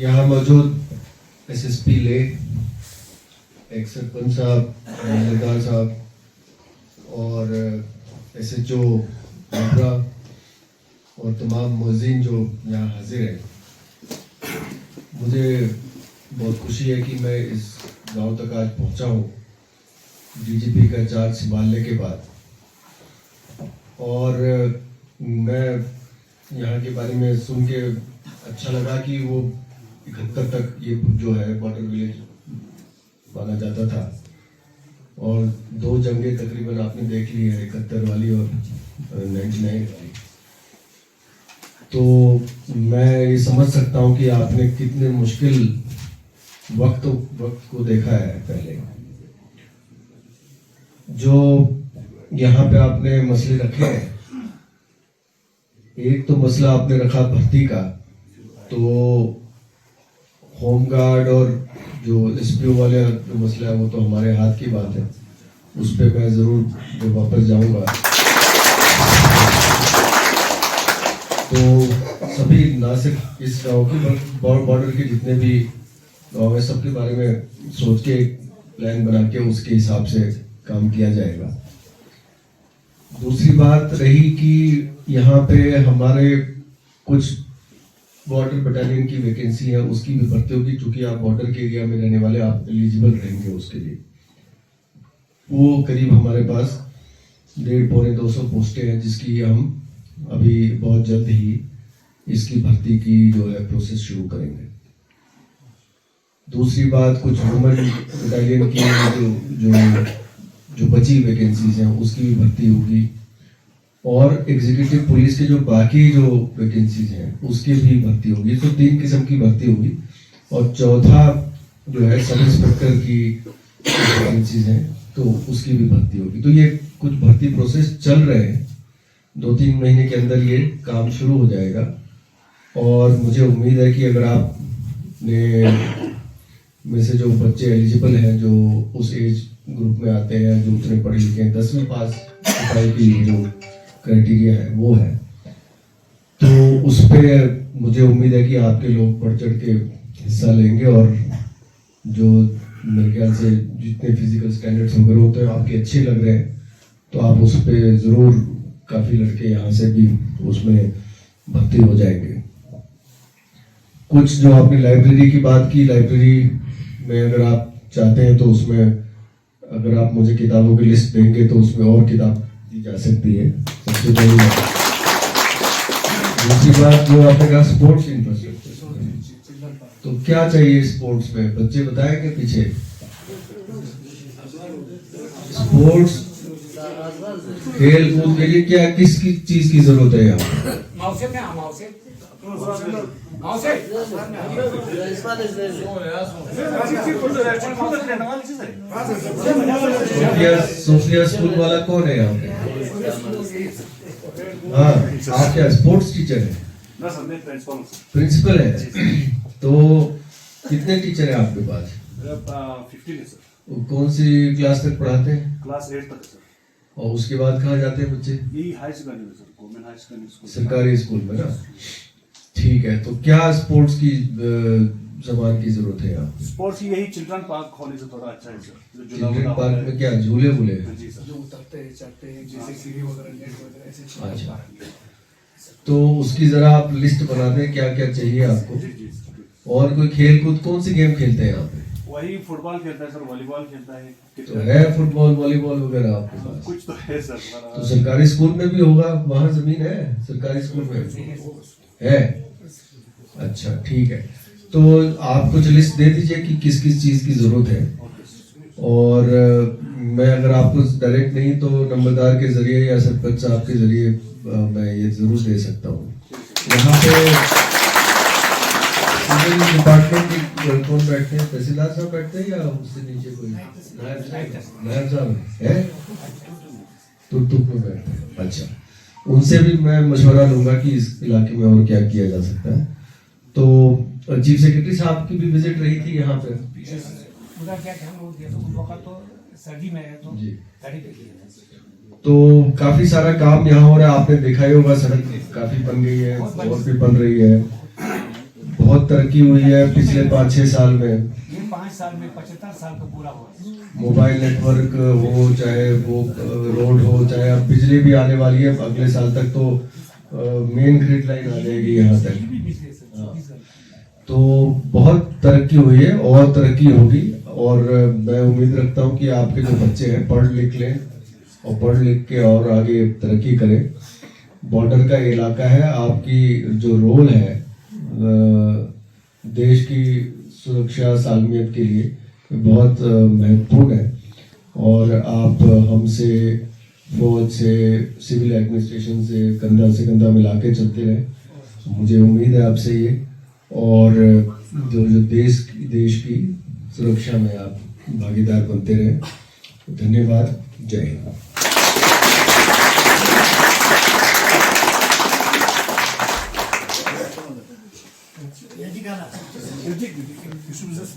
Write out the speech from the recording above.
यहाँ मौजूद एसएसपी ले, एक सरपंच साहब, जमादार साहब और एसएचओ मबरा और तमाम मुअज्जिन जो यहाँ हाजिर हैं, मुझे बहुत खुशी है कि मैं इस गांव तक आज पहुँचा हूँ डीजीपी का चार्ज संभालने के बाद। और मैं यहाँ के बारे में सुन के अच्छा लगा कि वो 71 तक ये जो है बॉर्डर विलेज माना जाता था और 2 जंगें तकरीबन आपने देख ली है, 71 वाली और 99 वाली। तो मैं ये समझ सकता हूँ कि आपने कितने मुश्किल वक्त को देखा है। पहले जो यहाँ पे आपने मसले रखे हैं, एक तो मसला आपने रखा भर्ती का, तो होमगार्ड और जो एसपीओ वाले जो मसला है वो तो हमारे हाथ की बात है, उस पर मैं ज़रूर वापस जाऊंगा। तो सभी ना सिर्फ इस गांव की बॉर्डर के जितने भी गाँव है सबके बारे में सोच के प्लान बना के उसके हिसाब से काम किया जाएगा। दूसरी बात रही कि यहाँ पे हमारे कुछ बॉर्डर बटालियन की वैकेंसी है, उसकी भी भर्ती होगी, क्योंकि आप बॉर्डर के एरिया में रहने वाले आप एलिजिबल रहेंगे उसके लिए। वो करीब हमारे पास 150-200 पोस्टें हैं, जिसकी हम अभी बहुत जल्द ही इसकी भर्ती की जो है प्रोसेस शुरू करेंगे। दूसरी बात, कुछ वुमेन बटालियन की जो बची वैकेंसीज हैं उसकी भी भर्ती होगी, और एग्जीक्यूटिव पुलिस के जो बाकी जो वैकेंसीज हैं उसकी भी भर्ती होगी। तो 3 किस्म की भर्ती होगी। और चौथा जो है सब इंस्पेक्टर की वैकेंसीज हैं तो उसकी भी भर्ती होगी। तो ये कुछ भर्ती प्रोसेस चल रहे हैं, 2-3 महीने के अंदर ये काम शुरू हो जाएगा। और मुझे उम्मीद है कि अगर आपने में से जो बच्चे एलिजिबल हैं, जो उस एज ग्रुप में आते हैं, जो उतने पढ़े लिखे हैं, 10वीं पास की जो क्राइटेरिया है वो है, तो उस पर मुझे उम्मीद है कि आपके लोग बढ़ चढ़ के हिस्सा लेंगे। और जो मेरे ख्याल से जितने फिजिकल स्टैंडर्ड्स वगैरह होते हैं आपके अच्छे लग रहे हैं, तो आप उस पर ज़रूर काफ़ी लड़के यहाँ से भी उसमें भर्ती हो जाएंगे। कुछ जो आपने लाइब्रेरी की बात की, लाइब्रेरी में अगर आप चाहते हैं तो उसमें अगर आप मुझे किताबों की लिस्ट देंगे तो उसमें और किताब दी जा सकती है, सबसे पहली बात। दूसरी बात जो आपने कहा स्पोर्ट्स इंफ्रास्ट्रक्चर, तो क्या चाहिए स्पोर्ट्स में, बच्चे बताएंगे पीछे। स्पोर्ट्स खेल कूद के लिए क्या किस चीज की जरूरत है यहाँ? सोफिया स्कूल वाला कौन है यहाँ पे? हाँ, आप क्या स्पोर्ट्स टीचर है? प्रिंसिपल है। तो कितने टीचर है आपके पास? 15 है सर। कौन सी क्लास तक पढ़ाते हैं? क्लास 8 तक सर। और उसके बाद कहाँ जाते हैं बच्चे? यही हाई सेकेंडरी में sir, government high secondary school, सरकारी स्कूल में ना। ठीक है, तो क्या स्पोर्ट्स की सामान की जरूरत है यहाँ? स्पोर्ट्स यही चिल्ड्रन पार्क होने से थोड़ा अच्छा है सर। चिल्ड्रन पार्क में क्या झूले वूले? जी सर, जो उतरते हैं चढ़ते हैं जैसे सीढ़ी वगैरह नेट वगैरह ऐसे। अच्छा, तो उसकी जरा आप लिस्ट बना दें क्या क्या चाहिए आपको। जी जी सर। और कोई खेल कूद कौन सी गेम खेलते हैं यहाँ पे? वही फुटबॉल खेलता है सर, वॉलीबॉल खेलता है, तो है फुटबॉल वॉलीबॉल वगैरह आपके पास? कुछ तो है सर। तो सरकारी स्कूल में भी होगा, वहाँ जमीन है सरकारी स्कूल में है? अच्छा ठीक है, तो आप कुछ लिस्ट दे दीजिए कि किस किस चीज़ की ज़रूरत है। और मैं अगर आपको डायरेक्ट नहीं तो नंबरदार के जरिए या सरपंच साहब के जरिए मैं ये ज़रूर दे सकता हूँ। यहाँ पे डिपार्टमेंट कौन बैठते हैं? तहसीलदार साहब बैठते हैं या उससे नीचे कोई नायब साहब है? तुक में बैठते हैं। अच्छा, उनसे भी मैं मशवरा लूंगा कि इस इलाके में और क्या किया जा सकता है। तो चीफ सेक्रेटरी साहब की भी विजिट रही थी यहाँ पे। तो काफी सारा काम यहाँ हो रहा है, आपने देखा ही होगा, सड़क काफी बन गई है और भी बन रही है। बहुत तरक्की हुई है पिछले 5-6 साल में। ये 5 साल में 75 साल का पूरा हुआ। मोबाइल नेटवर्क हो, चाहे वो रोड हो, चाहे अब बिजली भी आने वाली है अगले साल तक, तो मेन ग्रिड लाइन आ जाएगी यहाँ तक। हाँ। तो बहुत तरक्की हुई है और तरक्की होगी, और मैं उम्मीद रखता हूँ कि आपके जो बच्चे हैं पढ़ लिख लें और पढ़ लिख के और आगे तरक्की करें। बॉर्डर का इलाका है, आपकी जो रोल है देश की सुरक्षा सालमियत के लिए बहुत महत्वपूर्ण है, और आप हमसे, फौज से, सिविल एडमिनिस्ट्रेशन से कंधा मिला के चलते रहे। मुझे उम्मीद है आपसे ये, और जो देश की सुरक्षा में आप भागीदार बनते रहे। धन्यवाद। जय हिंद। You should just